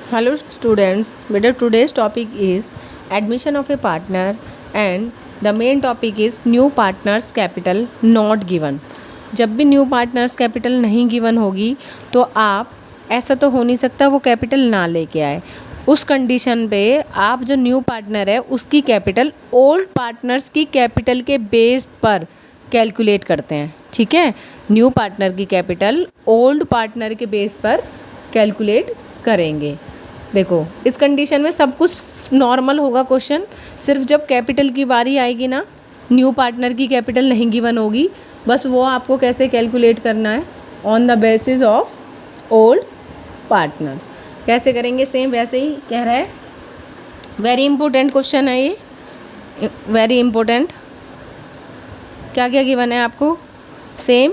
Hello students, better today's topic is admission of a partner and the main topic is new partners capital not given. जब भी new partners capital नहीं given होगी तो आप ऐसा तो हो नहीं सकता वो कैपिटल ना लेके आए। उस कंडीशन पे आप जो न्यू पार्टनर है उसकी कैपिटल ओल्ड पार्टनर्स की कैपिटल के बेस पर कैलकुलेट करते हैं। ठीक है, न्यू पार्टनर की कैपिटल ओल्ड पार्टनर के बेस पर कैलकुलेट करेंगे। देखो इस कंडीशन में सब कुछ नॉर्मल होगा क्वेश्चन, सिर्फ जब कैपिटल की बारी आएगी ना, न्यू पार्टनर की कैपिटल नहीं गिवन होगी, बस वो आपको कैसे कैलकुलेट करना है on the basis of old partner. कैसे करेंगे, सेम वैसे ही कह रहा है। वेरी इंपॉर्टेंट क्वेश्चन है ये, वेरी इंपॉर्टेंट। क्या क्या गिवन है आपको, सेम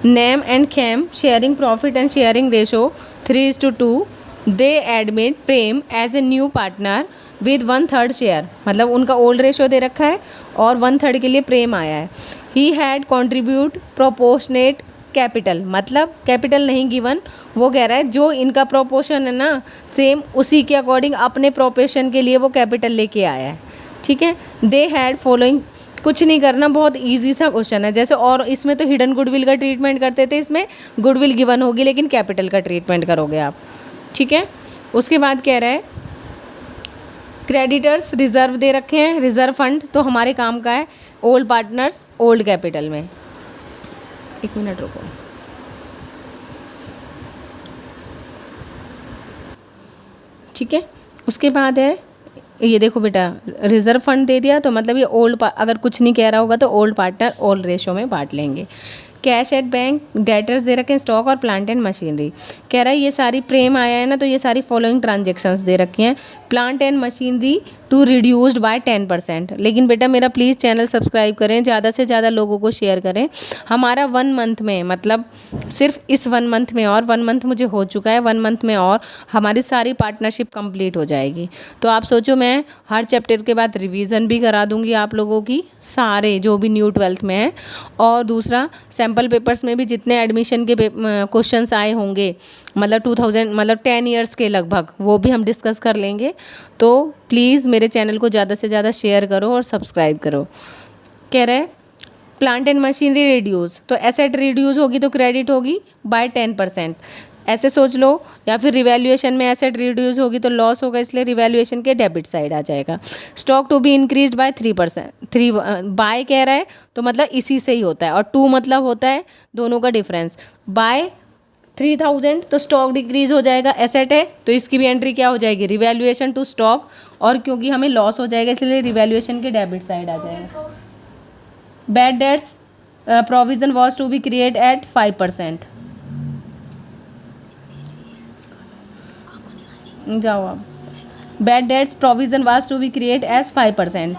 Nem and Khem sharing profit and sharing ratio 3:2। They admit Prem as a new partner with 1/3 share, मतलब उनका ओल्ड रेशो दे रखा है और 1/3 के लिए प्रेम आया है। He had contribute proportionate capital, मतलब कैपिटल नहीं गिवन, वो कह रहा है जो इनका प्रोपोर्शन है ना सेम उसी के अकॉर्डिंग अपने प्रोपोर्शन के लिए वो कैपिटल लेके आया है। ठीक है, दे हैड फॉलोइंग, कुछ नहीं करना, बहुत इजी सा क्वेश्चन है। जैसे और इसमें तो हिडन गुडविल का ट्रीटमेंट करते थे, इसमें गुडविल गिवन होगी लेकिन कैपिटल का ट्रीटमेंट करोगे आप। ठीक है, उसके बाद कह रहा है क्रेडिटर्स रिजर्व दे रखे हैं, रिजर्व फंड तो हमारे काम का है ओल्ड पार्टनर्स ओल्ड कैपिटल में। एक मिनट रुको, ठीक है। उसके बाद है ये देखो बेटा, रिजर्व फंड दे दिया तो मतलब ये ओल्ड, अगर कुछ नहीं कह रहा होगा तो ओल्ड पार्टनर ओल्ड रेशो में बांट लेंगे। कैश एट बैंक, डेटर्स दे रखे हैं, स्टॉक और प्लांट एंड मशीनरी। कह रहा है ये सारी प्रेम आया है ना, तो ये सारी फॉलोइंग ट्रांजेक्शन्स दे रखी हैं। Plant and machinery to reduced by 10%। लेकिन बेटा मेरा प्लीज़ चैनल सब्सक्राइब करें, ज़्यादा से ज़्यादा लोगों को शेयर करें। हमारा 1 मंथ में, मतलब सिर्फ इस 1 मंथ में, और 1 मंथ मुझे हो चुका है, 1 मंथ में और हमारी सारी पार्टनरशिप कंप्लीट हो जाएगी। तो आप सोचो मैं हर चैप्टर के बाद रिवीजन भी करा दूंगी आप लोगों की, सारे जो भी न्यू 12th में है। और दूसरा सैम्पल पेपर्स में भी जितने एडमिशन के क्वेश्चंस आए होंगे, मतलब 10 ईयर्स के लगभग, वो भी हम डिस्कस कर लेंगे। तो प्लीज़ मेरे चैनल को ज़्यादा से ज़्यादा शेयर करो और सब्सक्राइब करो। कह रहे हैं प्लांट एंड मशीनरी रिड्यूस, तो एसेट रिड्यूस होगी तो क्रेडिट होगी बाय 10%, ऐसे सोच लो। या फिर रिवैल्यूएशन में एसेट रिड्यूस होगी तो लॉस होगा, इसलिए रिवैल्यूएशन के डेबिट साइड आ जाएगा। Stock to be increase by 3%, 3 by कह रहा है तो मतलब इसी से ही होता है, और 2 मतलब होता है दोनों का डिफरेंस। बाय 3000 तो स्टॉक डिक्रीज हो जाएगा, एसेट है तो इसकी भी एंट्री क्या हो जाएगी, रिवैल्यूएशन टू स्टॉक, और क्योंकि हमें लॉस हो जाएगा इसलिए रिवैल्यूएशन के डेबिट साइड आ जाएगा। Bad debts provision was to be create at 5%। जाओ आप। Bad debts provision was to be create as 5%।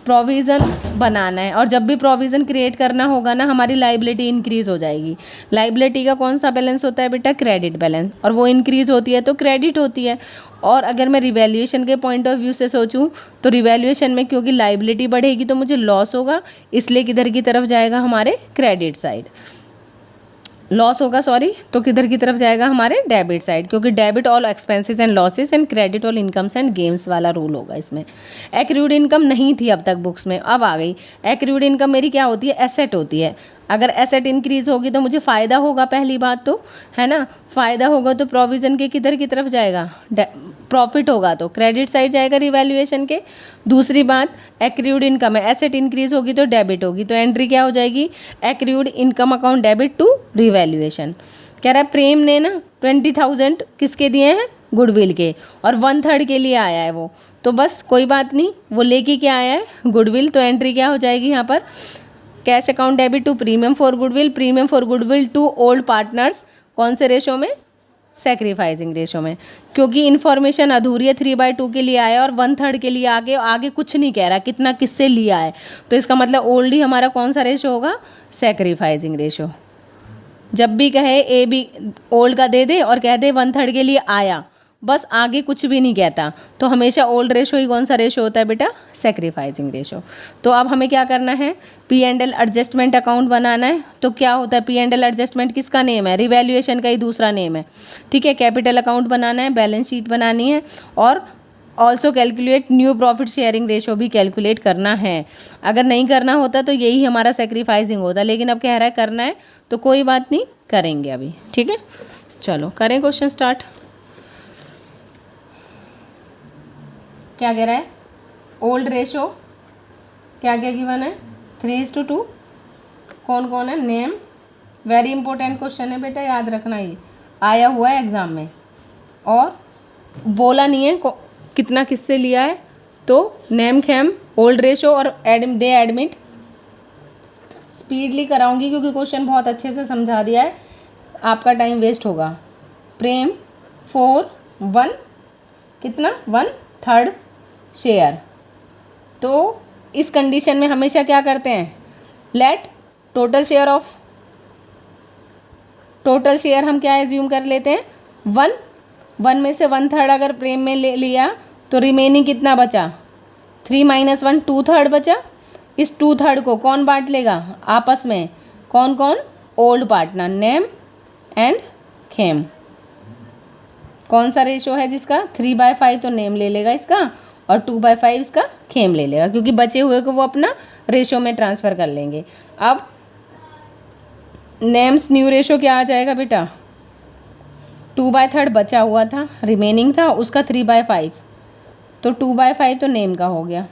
Provision बनाना है, और जब भी प्रोविज़न क्रिएट करना होगा ना हमारी लाइबिलिटी इंक्रीज़ हो जाएगी। लाइबिलिटी का कौन सा बैलेंस होता है बेटा, क्रेडिट बैलेंस, और वो इंक्रीज़ होती है तो क्रेडिट होती है। और अगर मैं रिवैल्यूएशन के पॉइंट ऑफ व्यू से सोचूं तो रिवैल्यूएशन में क्योंकि लाइबिलिटी बढ़ेगी तो मुझे लॉस होगा, इसलिए किधर की तरफ जाएगा, हमारे क्रेडिट साइड। लॉस होगा सॉरी, तो किधर की तरफ जाएगा, हमारे डेबिट साइड, क्योंकि debit all expenses and losses and credit all incomes and games वाला रूल होगा इसमें। एक्रूड इनकम नहीं थी अब तक बुक्स में, अब आ गई। एक्रूड इनकम मेरी क्या होती है, एसेट होती है। अगर एसेट इंक्रीज होगी तो मुझे फ़ायदा होगा, पहली बात तो है ना, फ़ायदा होगा तो प्रोविज़न के किधर की तरफ जाएगा, प्रॉफिट होगा तो क्रेडिट साइड जाएगा रिवैल्यूएशन के। दूसरी बात एक्रूड इनकम है, एसेट इंक्रीज होगी तो डेबिट होगी, तो एंट्री क्या हो जाएगी, accrued income account debit to revaluation. कह रहा है प्रेम ने ना 20,000 किसके दिए हैं, गुडविल के, और 1/3 के लिए आया है वो, तो बस कोई बात नहीं, वो लेके क्या आया है, गुडविल, तो एंट्री क्या हो जाएगी यहाँ पर, cash account debit to premium for goodwill, premium for goodwill to old partners, कौन से रेशो में, सेक्रीफाइसिंग रेशो में, क्योंकि इन्फॉर्मेशन अधूरी है, 3/2 के लिए आया और 1/3 के लिए आगे आगे कुछ नहीं कह रहा कितना किससे लिया है, तो इसका मतलब ओल्ड ही हमारा कौन सा रेशो होगा, सेक्रीफाइसिंग रेशो। जब भी कहे ए बी ओल्ड का दे दे और कह दे 1/3 के लिए आया, बस आगे कुछ भी नहीं कहता। तो हमेशा ओल्ड रेशो ही कौन सा रेशो होता है बेटा? Sacrificing ratio. तो अब हमें क्या करना है? P and L adjustment account बनाना है। तो क्या होता है? पी एंड एल एडजस्टमेंट किसका नेम है? रिवैल्यूएशन का ही दूसरा नेम है। ठीक है, कैपिटल अकाउंट बनाना है, बैलेंस शीट बनानी है, और also calculate new profit sharing ratio भी कैलकुलेट करना है। अगर नहीं करना होता तो यही हमारा सेक्रीफाइसिंग होता, लेकिन अब कह रहा है करना है, तो कोई बात नहीं, करेंगे अभी। ठीक है, चलो करें क्वेश्चन स्टार्ट। क्या कह रहा है? ओल्ड रेशो क्या क्या गिवन है? 3:2। कौन कौन है? नेम। वेरी इंपॉर्टेंट क्वेश्चन है बेटा, याद रखना, ये आया हुआ है एग्जाम में, और बोला नहीं है कितना किससे लिया है। तो नेम खेम ओल्ड रेशो और दे एडमिट स्पीडली कराऊंगी क्योंकि क्वेश्चन बहुत अच्छे से समझा दिया है, आपका टाइम वेस्ट होगा। प्रेम 4/1 कितना? 1/3 शेयर। तो इस कंडीशन में हमेशा क्या करते हैं? लेट टोटल शेयर हम क्या एज्यूम कर लेते हैं? 1 में से 1/3 अगर प्रेम में ले लिया तो रिमेनिंग कितना बचा? 3 - 1 2/3 बचा। इस 2/3 को कौन बांट लेगा आपस में? कौन कौन? Old partner, name and Khem. कौन सा रेशो है जिसका? 3/5 तो नेम ले लेगा इसका, और 2/5 इसका खेम ले लेगा, क्योंकि बचे हुए को वो अपना रेशो में ट्रांसफ़र कर लेंगे। अब नेम्स न्यू रेशो क्या आ जाएगा बेटा? 2/3 बचा हुआ था, रिमेनिंग था उसका 3/5, तो 2/5 तो नेम का हो गया।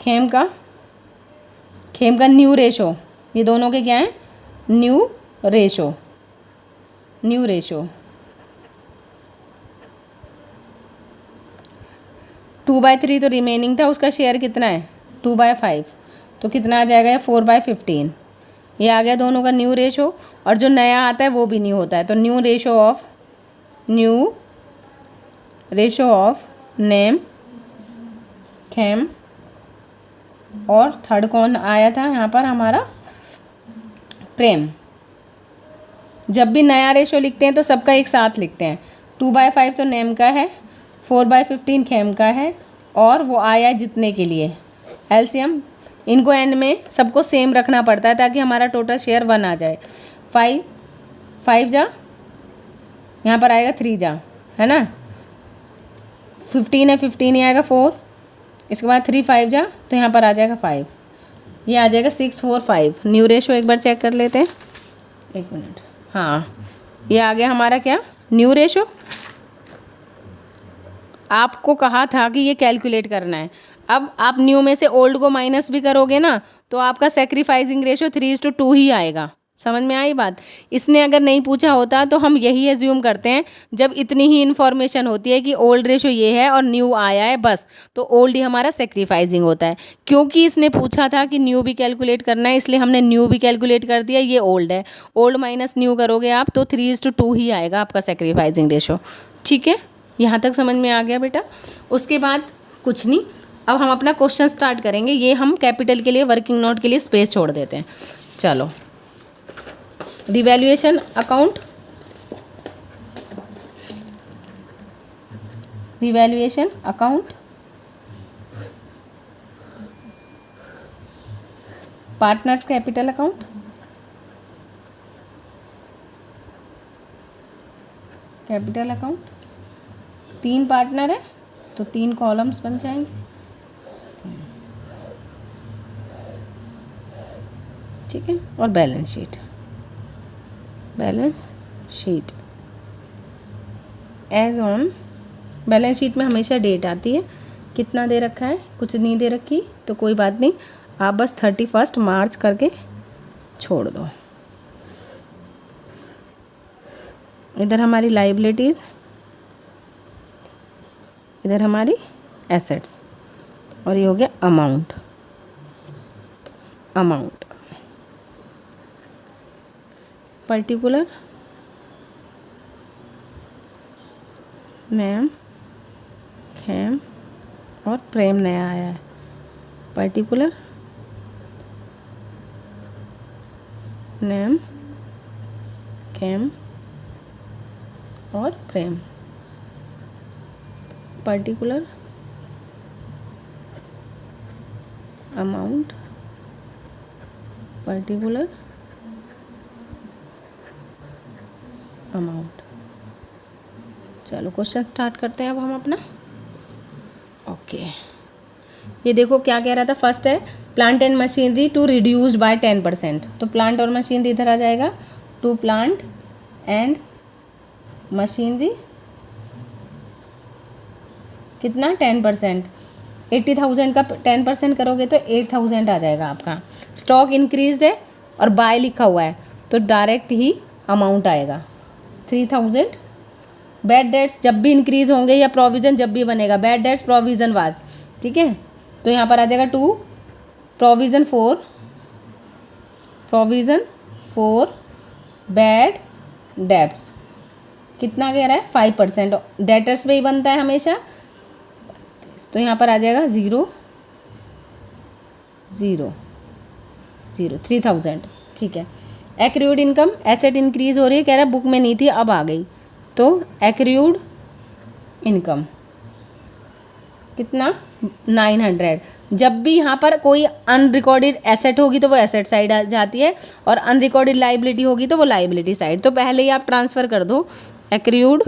खेम का न्यू रेशो, ये दोनों के क्या हैं? New ratio. 2/3 तो रिमेनिंग था, उसका शेयर कितना है? 2/5, तो कितना आ जाएगा? ये 4/15। ये आ गया दोनों का न्यू रेशो, और जो नया आता है वो भी न्यू होता है। तो new ratio of name Khem, और थर्ड कौन आया था यहाँ पर? हमारा प्रेम। जब भी नया रेशो लिखते हैं तो सबका एक साथ लिखते हैं। 2/5 तो नेम का है, 4/15 खेम का है, और वो आया जितने के लिए एलसीएम, इनको एंड में सबको सेम रखना पड़ता है ताकि हमारा टोटल शेयर 1 आ जाए। 5 जा, यहाँ पर आएगा 3 जा, है ना? 15 है, 15 ही आएगा 4, इसके बाद 3 5 जा, तो यहाँ पर आ जाएगा 5, ये आ जाएगा 6 4 5। न्यू रेशो एक बार चेक कर लेते हैं, 1 मिनट। हाँ, ये आ गया हमारा क्या? New ratio. आपको कहा था कि ये कैलकुलेट करना है। अब आप न्यू में से ओल्ड को माइनस भी करोगे ना, तो आपका सेक्रीफाइसिंग रेशो 3:2 ही आएगा। समझ में आई बात? इसने अगर नहीं पूछा होता तो हम यही एज्यूम करते हैं, जब इतनी ही इन्फॉर्मेशन होती है कि ओल्ड रेशो ये है और न्यू आया है बस, तो ओल्ड ही हमारा सेक्रीफाइसिंग होता है। क्योंकि इसने पूछा था कि न्यू भी कैलकुलेट करना है, इसलिए हमने न्यू भी कैलकुलेट कर दिया। ये ओल्ड है, ओल्ड माइनस न्यू करोगे आप तो 3:2 ही आएगा आपका सेक्रीफाइसिंग रेशो। ठीक है, यहाँ तक समझ में आ गया बेटा? उसके बाद कुछ नहीं, अब हम अपना क्वेश्चन स्टार्ट करेंगे। ये हम कैपिटल के लिए, वर्किंग नोट के लिए स्पेस छोड़ देते हैं। चलो, revaluation account, partners capital account, capital account. 3 partner है तो 3 कॉलम्स बन जाएंगे। ठीक है, और balance sheet as on. Balance sheet में हमेशा डेट आती है, कितना दे रखा है, कुछ नहीं दे रखी तो कोई बात नहीं, आप बस 31 मार्च करके छोड़ दो। इधर हमारी लाइबिलिटीज़, इधर हमारी एसेट्स, और ये हो गया अमाउंट। पर्टिकुलर नेम खेम और प्रेम नया आया है। पर्टिकुलर नेम खेम और Prem. Particular amount, particular amount. चलो क्वेश्चन स्टार्ट करते हैं अब हम अपना। ओके, ये देखो क्या कह रहा था। फर्स्ट है plant and machinery to reduced by 10%। तो प्लांट और मशीनरी इधर आ जाएगा, टू प्लांट एंड मशीनरी कितना 10%। 80,000 का 10% करोगे तो 8,000 आ जाएगा आपका। स्टॉक इंक्रीज्ड है और बाय लिखा हुआ है तो डायरेक्ट ही अमाउंट आएगा 3,000। बैड डेट्स जब भी इंक्रीज होंगे या प्रोविज़न जब भी बनेगा, बैड डेट्स प्रोविज़न बाद, ठीक है। तो यहाँ पर आ जाएगा 2 प्रोविज़न 4 बैड डेट्स कितना कह रहा है 5%। डेटर्स पे ही बनता है हमेशा, तो यहाँ पर आ जाएगा 0 0 0 3,000, ठीक है। एक्रूड इनकम, एसेट इंक्रीज हो रही है, कह रहा है बुक में नहीं थी अब आ गई, तो एक्रूड इनकम कितना 900। जब भी यहाँ पर कोई अनरिकॉर्डेड एसेट होगी तो वो एसेट साइड आ जाती है और अनरिकॉर्डेड लाइबिलिटी होगी तो वो लाइबिलिटी साइड। तो पहले ही आप ट्रांसफ़र कर दो एक्रूड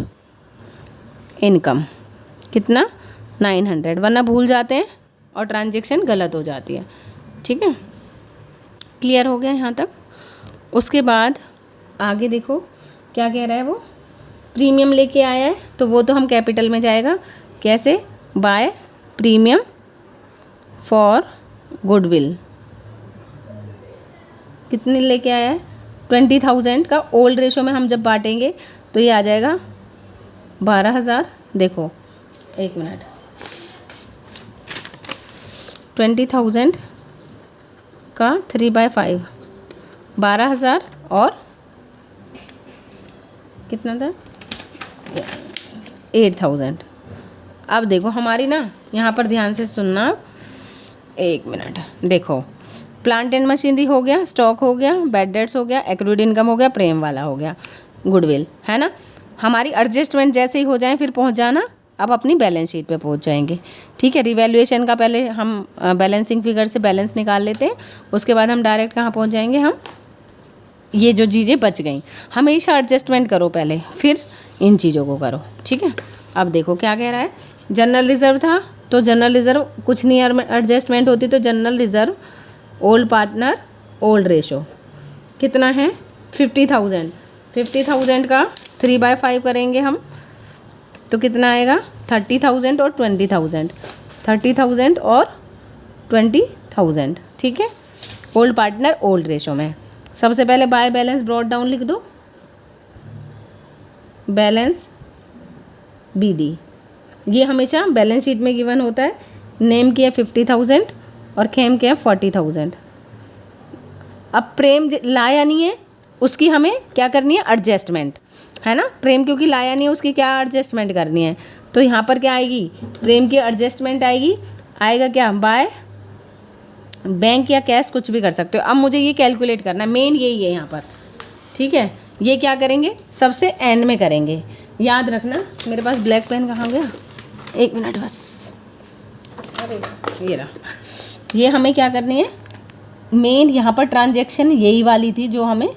इनकम कितना 900, वरना भूल जाते हैं और ट्रांजेक्शन गलत हो जाती है, ठीक है। क्लियर हो गया यहाँ तक। उसके बाद आगे देखो क्या कह रहा है वो, प्रीमियम लेके आया है तो वो तो हम कैपिटल में जाएगा। कैसे, बाय प्रीमियम फॉर गुडविल कितने लेके आया है 20,000 का। ओल्ड रेशो में हम जब बांटेंगे तो ये आ जाएगा 12,000। देखो एक मिनट, 20,000 का 3/5 12,000 और कितना था 8,000। अब देखो हमारी ना यहाँ पर ध्यान से सुनना, एक मिनट। देखो प्लांट एंड मशीनरी हो गया, स्टॉक हो गया, बैड डेट्स हो गया, एक्रूड इनकम हो गया, प्रेम वाला हो गया, गुडविल, है ना। हमारी एडजस्टमेंट जैसे ही हो जाए फिर पहुँच जाना, अब अपनी बैलेंस शीट पे पहुँच जाएंगे, ठीक है। रिवैल्यूएशन का पहले हम बैलेंसिंग फिगर से बैलेंस निकाल लेते हैं, उसके बाद हम डायरेक्ट कहाँ पहुँच जाएंगे, हम ये जो चीज़ें बच गई। हमेशा एडजस्टमेंट करो पहले, फिर इन चीज़ों को करो, ठीक है। अब देखो क्या कह रहा है, जनरल रिजर्व था तो जनरल रिजर्व कुछ नहीं एडजस्टमेंट होती, तो general reserve old partner old ratio कितना है 50,000। 50,000 का 3/5 करेंगे हम तो कितना आएगा 30,000 और 20,000, 30,000 और 20,000, ठीक है। ओल्ड पार्टनर ओल्ड रेशो में सबसे पहले बाय बैलेंस ब्रॉट डाउन लिख दो, बैलेंस BD, ये हमेशा बैलेंस शीट में गिवन होता है। नेम किया 50,000 और खेम किया 40,000। अब प्रेम लाया नहीं है, उसकी हमें क्या करनी है एडजस्टमेंट, है ना। प्रेम क्योंकि लाया नहीं है उसकी क्या एडजस्टमेंट करनी है, तो यहाँ पर क्या आएगी प्रेम की एडजस्टमेंट आएगी। आएगा क्या बाय बैंक या कैश कुछ भी कर सकते हो। अब मुझे ये कैलकुलेट करना है, मेन यही है यहाँ पर, ठीक है। ये क्या करेंगे सबसे एंड में करेंगे, याद रखना। मेरे पास ब्लैक पेन कहाँ गया, एक मिनट बस, अरे ये रहा। ये हमें क्या करनी है, मेन यहाँ पर ट्रांजैक्शन यही वाली थी जो हमें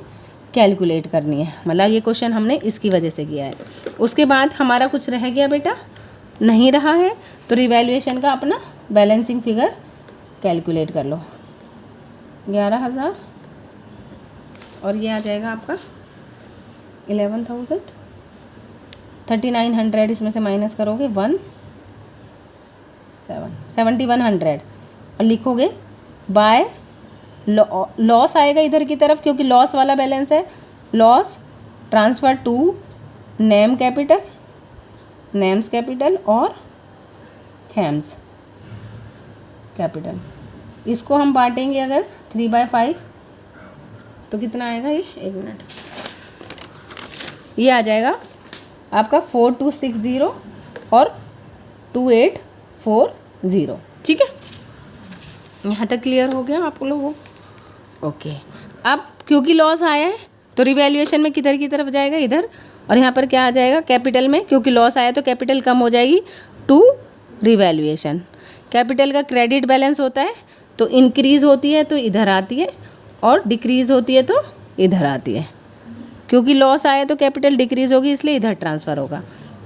कैलकुलेट करनी है, मतलब ये क्वेश्चन हमने इसकी वजह से किया है। उसके बाद हमारा कुछ रह गया बेटा, नहीं रहा है, तो रिवैल्यूएशन का अपना बैलेंसिंग फिगर कैलकुलेट कर लो 11,000 और ये आ जाएगा आपका 11,000, 3,900 इसमें से माइनस करोगे 7,100 और लिखोगे बाय लॉस आएगा इधर की तरफ क्योंकि लॉस वाला बैलेंस है। Loss transfer to Nem capital, Nem's capital और थैम्स कैपिटल। इसको हम बांटेंगे अगर 3/5 तो कितना आएगा ये, एक मिनट, ये आ जाएगा आपका 4,260 और 2,840, ठीक है। यहाँ तक क्लियर हो गया आप लोगों को। ओके, अब क्योंकि लॉस आया है तो रिवैल्यूएशन में किधर की तरफ जाएगा, इधर, और यहाँ पर क्या आ जाएगा कैपिटल में, क्योंकि लॉस आया तो कैपिटल कम हो जाएगी टू रिवैल्यूएशन। कैपिटल का क्रेडिट बैलेंस होता है तो इंक्रीज़ होती है तो इधर आती है और डिक्रीज़ होती है तो इधर आती है, क्योंकि लॉस आया तो कैपिटल डिक्रीज़ होगी इसलिए इधर ट्रांसफ़र होगा।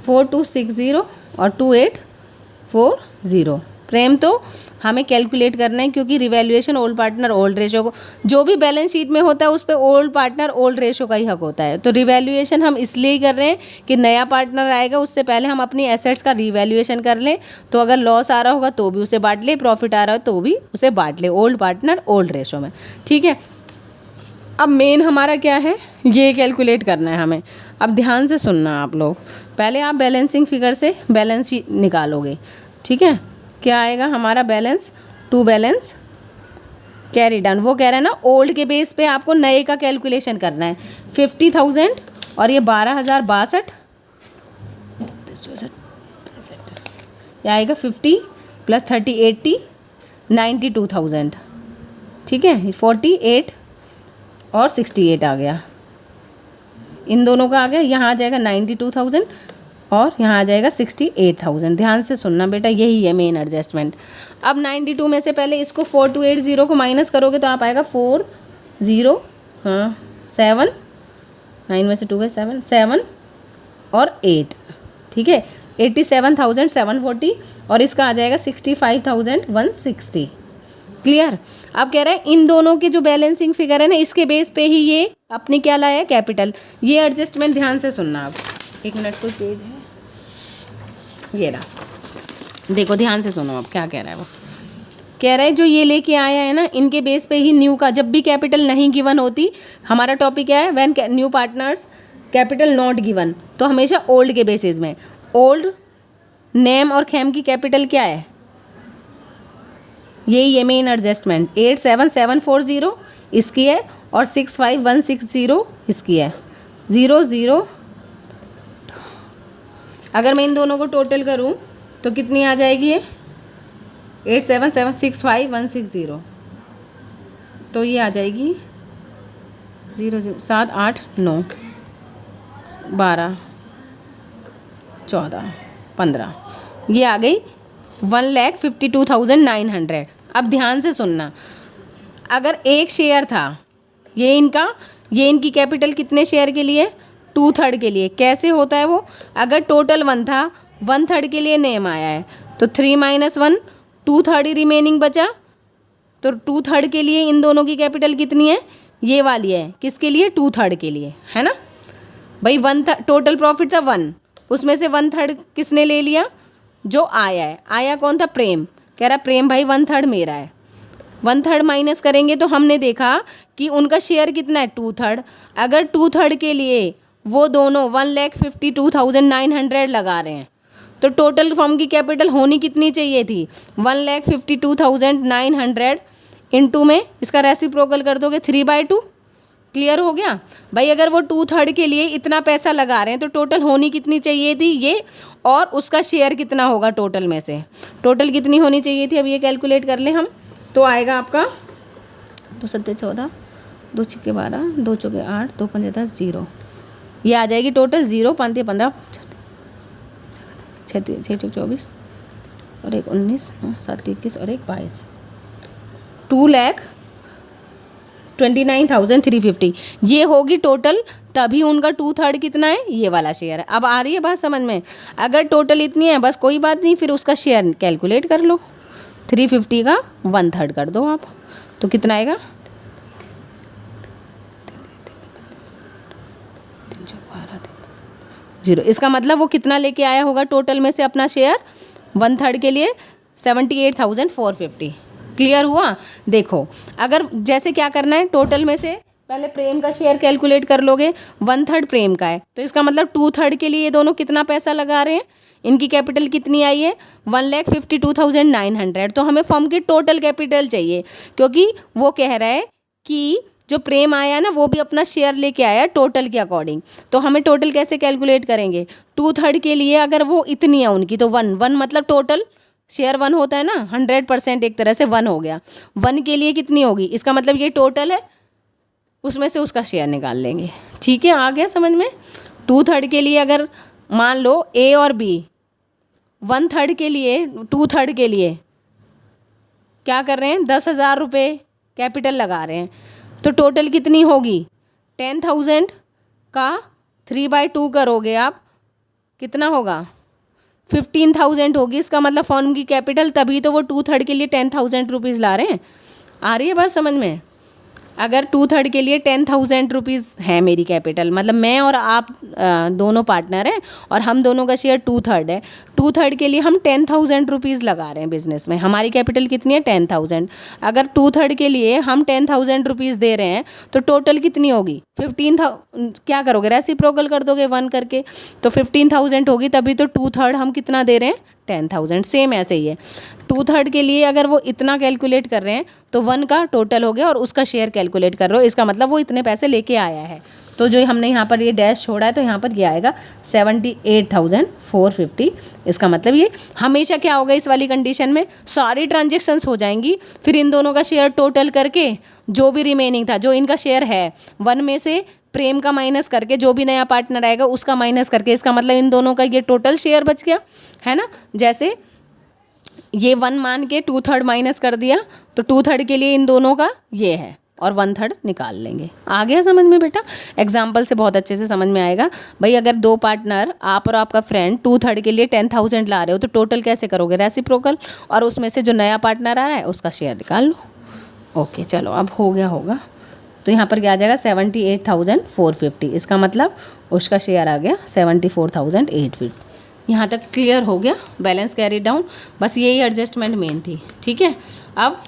4260 और 2840। प्रेम तो हमें कैलकुलेट करना है, क्योंकि revaluation old partner old ratio को जो भी बैलेंस शीट में होता है उस पर ओल्ड पार्टनर ओल्ड रेशो का ही हक होता है। तो रिवैल्यूएशन हम इसलिए ही कर रहे हैं कि नया पार्टनर आएगा उससे पहले हम अपनी एसेट्स का रिवैल्यूएशन कर लें, तो अगर लॉस आ रहा होगा तो भी उसे बांट ले, प्रॉफिट आ रहा हो तो भी उसे बांट ले, ओल्ड पार्टनर ओल्ड रेशो में। ठीक है, अब मेन हमारा क्या है, ये कैलकुलेट करना है हमें। अब ध्यान से सुनना आप लोग, पहले आप बैलेंसिंग फिगर से बैलेंस शीट निकालोगे। ठीक है, क्या आएगा हमारा balance, to balance carry down. वो कह रहा है ना ओल्ड के बेस पे आपको नए का कैलकुलेशन करना है। 50,000 और ये 12,062, ये आएगा 50 + 30 80 92,000। ठीक है, 48 और 68 आ गया, इन दोनों का आ गया। यहाँ आ जाएगा 92,000 और यहाँ आ जाएगा 68,000। ध्यान से सुनना बेटा, यही है मेन एडजस्टमेंट। अब 92 में से पहले इसको 4280 को माइनस करोगे तो आप आएगा 40 7, 9 में से 2 गए 7 7 और 8। ठीक है, 87,740 और इसका आ जाएगा 65,160। क्लियर। अब कह रहा है इन दोनों के जो बैलेंसिंग फिगर है ना, इसके बेस पे ही ये अपने क्या लाया है, कैपिटल। ये एडजस्टमेंट ध्यान से सुनना। आप 1 मिनट, कोई पेज है ये रहा, देखो ध्यान से सुनो। अब क्या कह रहा है, वो कह रहा है जो ये लेके आया है ना, इनके बेस पे ही न्यू का, जब भी कैपिटल नहीं गिवन होती, हमारा टॉपिक क्या है, when new partners capital not given, तो हमेशा ओल्ड के बेसिस में। ओल्ड नेम और खेम की कैपिटल क्या है, यही है मेन एडजस्टमेंट। 87740 इसकी है और 65160 इसकी है। 00, अगर मैं इन दोनों को टोटल करूं तो कितनी आ जाएगी ये, 87765,160, तो ये आ जाएगी 0 7 8 9 12 14 15, ये आ गई 1,52,900। अब ध्यान से सुनना, अगर एक शेयर था, ये इनकी कैपिटल कितने शेयर के लिए, 2/3 के लिए। कैसे होता है वो, अगर टोटल 1 था, 1/3 के लिए नेम आया है तो 3 - 1 2/3 रिमेनिंग बचा, तो 2/3 के लिए इन दोनों की कैपिटल कितनी है, ये वाली है। किसके लिए, 2/3 के लिए, है ना भाई। 1 टोटल प्रॉफिट था 1, उसमें से 1/3 किसने ले लिया, जो आया है। आया कौन था, प्रेम। कह रहा प्रेम भाई 1/3 मेरा है। 1/3 माइनस करेंगे तो हमने देखा कि उनका शेयर कितना है, 2/3। अगर 2/3 के लिए वो दोनों 1,52,900 लगा रहे हैं, तो टोटल फर्म की कैपिटल होनी कितनी चाहिए थी, 1,52,900 इंटू में इसका रेसिप्रोकल कर दोगे 3/2। क्लियर हो गया भाई। अगर वो 2/3 के लिए इतना पैसा लगा रहे हैं तो टोटल होनी कितनी चाहिए थी ये, और उसका शेयर कितना होगा टोटल में से, टोटल कितनी होनी चाहिए थी। अब ये कैलकुलेट कर लें हम, तो आएगा आपका 2 7 14 2 6 12 2 4 8 2 5 10 0, ये आ जाएगी टोटल 0 5 15 6 24 और 1 19 7 21 और 1 22, 2,29,350 ये होगी टोटल। तभी उनका 2/3 कितना है, ये वाला शेयर है। अब आ रही है बात समझ में। अगर टोटल इतनी है बस कोई बात नहीं, फिर उसका शेयर कैलकुलेट कर लो, 350 का 1/3 कर दो आप, तो कितना आएगा 0। इसका मतलब वो कितना लेके आया होगा टोटल में से अपना शेयर, 1/3 के लिए 78,450। क्लियर हुआ। देखो अगर जैसे क्या करना है, टोटल में से पहले प्रेम का शेयर कैलकुलेट कर लोगे, 1/3 प्रेम का है, तो इसका मतलब 2/3 के लिए ये दोनों कितना पैसा लगा रहे हैं, इनकी कैपिटल कितनी आई है 1,52,900। तो हमें फर्म की टोटल कैपिटल चाहिए, क्योंकि वो कह रहा है कि जो प्रेम आया ना वो भी अपना शेयर लेके आया टोटल के अकॉर्डिंग। तो हमें टोटल कैसे कैलकुलेट करेंगे, 2/3 के लिए अगर वो इतनी है उनकी, तो 1 मतलब टोटल शेयर 1 होता है ना, 100% एक तरह से 1 हो गया। 1 के लिए कितनी होगी, इसका मतलब ये टोटल है, उसमें से उसका शेयर निकाल लेंगे। ठीक है, आ गया समझ में। 2/3 के लिए अगर मान लो ए और बी 1/3 के लिए, 2/3 के लिए क्या कर रहे हैं, 10,000 रुपये कैपिटल लगा रहे हैं, तो टोटल कितनी होगी, 10,000 का 3/2 करोगे आप, कितना होगा, 15,000 होगी। इसका मतलब फर्म की कैपिटल, तभी तो वो 2/3 के लिए 10,000 रुपीज़ ला रहे हैं। आ रही है बात समझ में? अगर 2/3 के लिए 10,000 रुपीज़ है मेरी कैपिटल, मतलब मैं और आप दोनों पार्टनर हैं और हम दोनों का शेयर 2/3 है, 2/3 के लिए हम 10,000 रुपीज़ लगा रहे हैं बिजनेस में, हमारी कैपिटल कितनी है, 10,000। अगर 2/3 के लिए हम 10,000 रुपीज़ दे रहे हैं तो टोटल कितनी होगी, 15,000। क्या करोगे, रेसिप्रोकल कर दोगे 1 करके, तो 15,000 होगी, तभी तो 2/3 हम कितना दे रहे हैं, 10,000। सेम ऐसे ही है, 2/3 के लिए अगर वो इतना कैलकुलेट कर रहे हैं तो 1 का टोटल हो गया और उसका शेयर कैलकुलेट कर रहे हो, इसका मतलब वो इतने पैसे लेके आया है। तो जो हमने यहाँ पर ये डैश छोड़ा है तो यहाँ पर ये आएगा 78,450। इसका मतलब ये हमेशा क्या होगा, इस वाली कंडीशन में सारी ट्रांजेक्शन्स हो जाएंगी, फिर इन दोनों का शेयर टोटल करके जो भी रिमेनिंग था, जो इनका शेयर है 1 में से प्रेम का माइनस करके, जो भी नया पार्टनर आएगा उसका माइनस करके, इसका मतलब इन दोनों का ये टोटल शेयर बच गया है ना। जैसे ये 1 मान के 2/3 माइनस कर दिया, तो 2/3 के लिए इन दोनों का ये है और 1/3 निकाल लेंगे। आ गया समझ में बेटा? एग्जाम्पल से बहुत अच्छे से समझ में आएगा। भाई अगर 2 पार्टनर, आप और आपका फ्रेंड 2/3 के लिए 10,000 ला रहे हो, तो टोटल कैसे करोगे, रेसिप्रोकल, और उसमें से जो नया पार्टनर आ रहा है उसका शेयर निकाल लो। ओके चलो, अब हो गया होगा। तो यहाँ पर क्या आ जाएगा, 78,450। इसका मतलब उसका शेयर आ गया 74,850। यहाँ तक क्लियर हो गया, बैलेंस कैरी डाउन, बस यही एडजस्टमेंट मेन थी। ठीक है, अब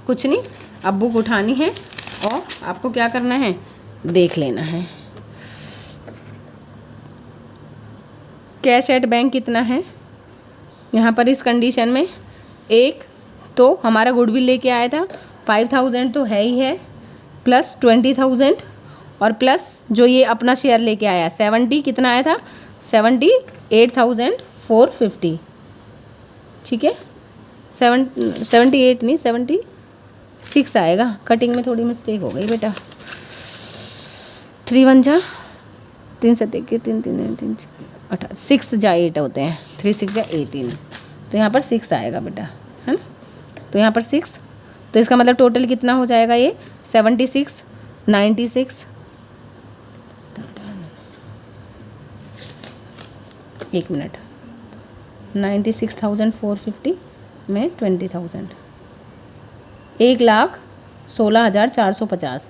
कुछ नहीं, अब बुक उठानी है और आपको क्या करना है, देख लेना है कैश एट बैंक कितना है। यहाँ पर इस कंडीशन में एक तो हमारा गुडविल लेके आया था 5,000 तो है ही है, प्लस 20,000 और प्लस जो ये अपना शेयर लेके आया 70, कितना आया था, 78,450। ठीक है, 78 नहीं 76 आएगा, कटिंग में थोड़ी मिस्टेक हो गई बेटा। 3 1 जा 3 7 3 3 3 8 6 जा 8 होते हैं, 3 6 जा 18, तो यहाँ पर 6 आएगा बेटा, है ना। तो यहाँ पर 6, तो इसका मतलब टोटल कितना हो जाएगा, ये 76 96, एक मिनट, 96,450 में 20,000, 1,16,450,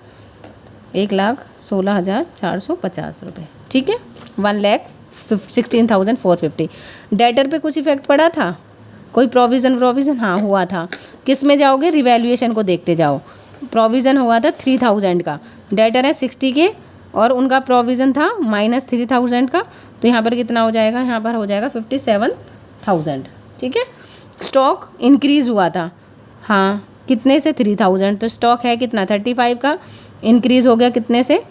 1,16,450 रुपये। ठीक है, 1,16,450। डेटर पे कुछ इफेक्ट पड़ा था, कोई प्रोविज़न हाँ हुआ था। किस में जाओगे, रिवैल्यूएशन को देखते जाओ। प्रोविज़न हुआ था 3,000 का, डेटर है 60 के और उनका प्रोविज़न था -3,000 का, तो यहाँ पर कितना हो जाएगा, यहाँ पर हो जाएगा 57,000। ठीक है, स्टॉक इंक्रीज़ हुआ था, हाँ कितने से, 3,000, तो स्टॉक है कितना, 35 का, इंक्रीज़ हो गया कितने से,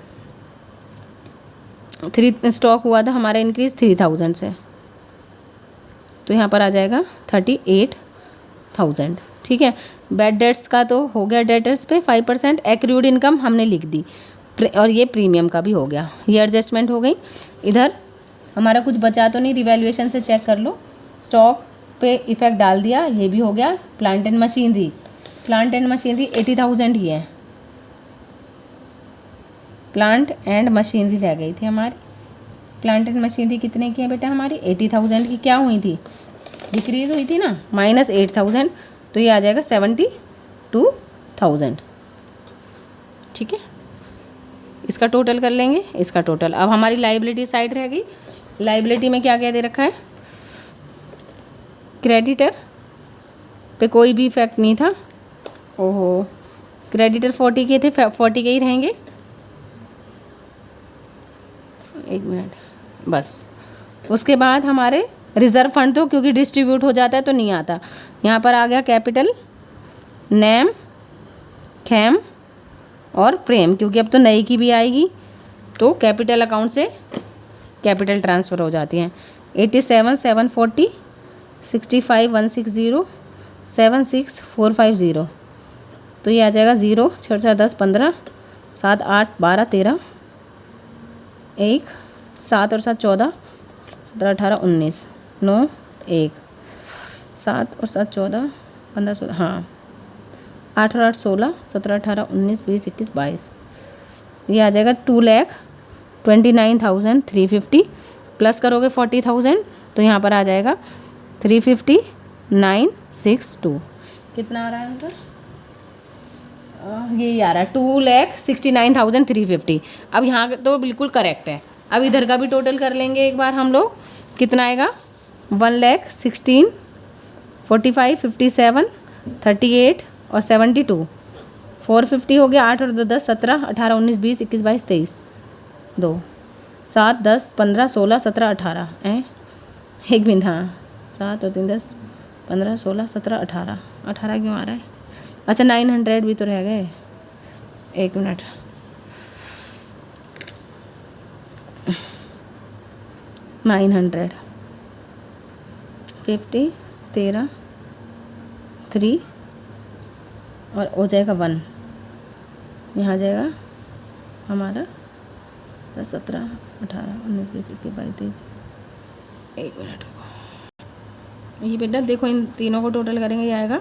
स्टॉक हुआ था हमारा इंक्रीज़ 3,000 से, तो यहाँ पर आ जाएगा 38,000। ठीक है, बैड डेट्स का तो हो गया, डेटर्स पे 5%, एक्रूड इनकम हमने लिख दी, और ये प्रीमियम का भी हो गया, ये एडजस्टमेंट हो गई। इधर हमारा कुछ बचा तो नहीं, रिवैल्यूएशन से चेक कर लो, स्टॉक पे इफेक्ट डाल दिया, ये भी हो गया। प्लांट एंड मशीनरी 80,000 ही है, प्लांट एंड मशीनरी रह गई थी हमारी। प्लांट एंड मशीनरी कितने की है बेटा हमारी, 80,000 की, क्या हुई थी, डिक्रीज़ हुई थी ना, -8,000, तो ये आ जाएगा 72,000। ठीक है, इसका टोटल कर लेंगे, इसका टोटल। अब हमारी लाइबिलिटी साइड रह गई, लाइबिलिटी में क्या क्या दे रखा है, क्रेडिटर पे कोई भी इफेक्ट नहीं था, ओहो क्रेडिटर 40 के थे, 40 के ही रहेंगे, एक मिनट बस। उसके बाद हमारे रिज़र्व फंड तो क्योंकि डिस्ट्रीब्यूट हो जाता है तो नहीं आता, यहाँ पर आ गया कैपिटल, नेम, खैम और प्रेम, क्योंकि अब तो नई की भी आएगी तो कैपिटल अकाउंट से कैपिटल ट्रांसफ़र हो जाती हैं। 87,740, 65,160, 76,450, तो ये आ जाएगा 0 6 4 10 15 7 8 12 13 1 7 और 7 14 17 18 19 9 1 7 और 7 14 15 16, हाँ 8 और 8 16, 17 18 19 20 21 22, ये आ जाएगा 2,29,350 प्लस करोगे 40,000 तो यहाँ पर आ जाएगा 350,962। कितना आ रहा है आंसर? ये आ रहा है 2,69,350। अब यहाँ तो बिल्कुल करेक्ट है। अब इधर का भी टोटल कर लेंगे एक बार हम लोग। कितना आएगा? 1,16,45 57 38 और 72, 450 हो गया। 8 और 2 10 17 18 19 20 21 22 23, 2 7 10 15 16 17 18 हैं, 1 मिनट, हाँ 7 और 3 10 15 16 17 18 18 क्यों आ रहा है? अच्छा 900 भी तो रह गए, 1 मिनट, 900 50 13 3 और हो जाएगा 1, यहाँ आ जाएगा हमारा 10 17 18 19 20 21 22 23, 1 मिनट। ये बेटा देखो इन तीनों को टोटल करेंगे, ये आएगा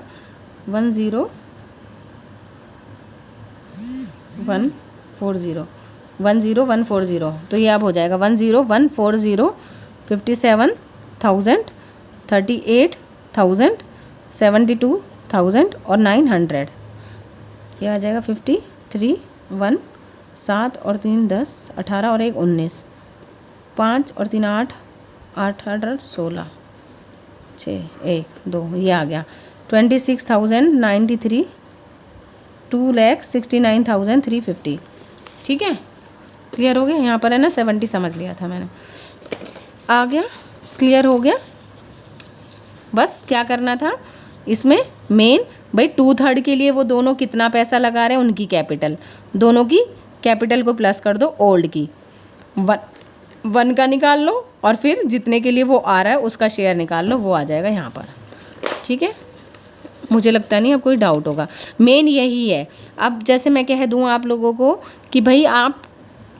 10140, तो ये अब हो जाएगा 10140 57,000 38,000 72,000 और 900, ये आ जाएगा 53 1 7 और 3 10 18 और 1 19, 5 और 3 8 8 8 16 6 1 2, ये आ गया 26,093 2,69,350। ठीक है, क्लियर हो गया? यहाँ पर है ना 70 समझ लिया था मैंने, आ गया, क्लियर हो गया। बस क्या करना था इसमें मेन भाई 2/3 के लिए वो दोनों कितना पैसा लगा रहे हैं, उनकी कैपिटल, दोनों की कैपिटल को प्लस कर दो ओल्ड की, 1 का निकाल लो और फिर जितने के लिए वो आ रहा है उसका शेयर निकाल लो, वो आ जाएगा यहाँ पर। ठीक है, मुझे लगता नहीं अब कोई डाउट होगा, मेन यही है। अब जैसे मैं कह दूँ आप लोगों को कि भाई आप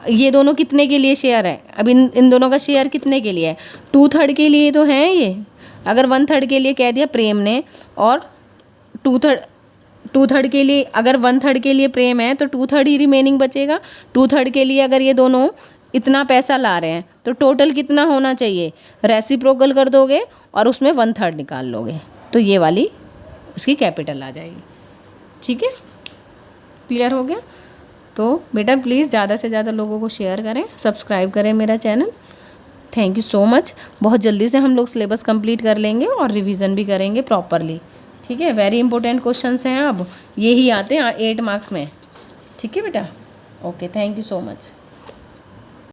ये दोनों कितने के लिए शेयर है, अब इन दोनों का शेयर कितने के लिए है? 2/3 के लिए तो हैं ये। अगर 1/3 के लिए कह दिया प्रेम ने और 2/3 के लिए, अगर 1/3 के लिए प्रेम है तो 2/3 ही रिमेनिंग बचेगा। 2/3 के लिए अगर ये दोनों इतना पैसा ला रहे हैं तो टोटल कितना होना चाहिए? रेसिप्रोकल कर दोगे और उसमें 1/3 निकाल लोगे तो ये वाली उसकी कैपिटल आ जाएगी। ठीक है, क्लियर हो गया? तो बेटा प्लीज़ ज़्यादा से ज़्यादा लोगों को शेयर करें, सब्सक्राइब करें मेरा channel. Thank you so much. बहुत जल्दी से हम लोग सिलेबस कंप्लीट कर लेंगे और रिवीजन भी करेंगे प्रॉपरली। ठीक है, वेरी इंपॉर्टेंट क्वेश्चंस हैं, अब यही आते हैं 8 मार्क्स में। ठीक है बेटा, okay, thank you so much.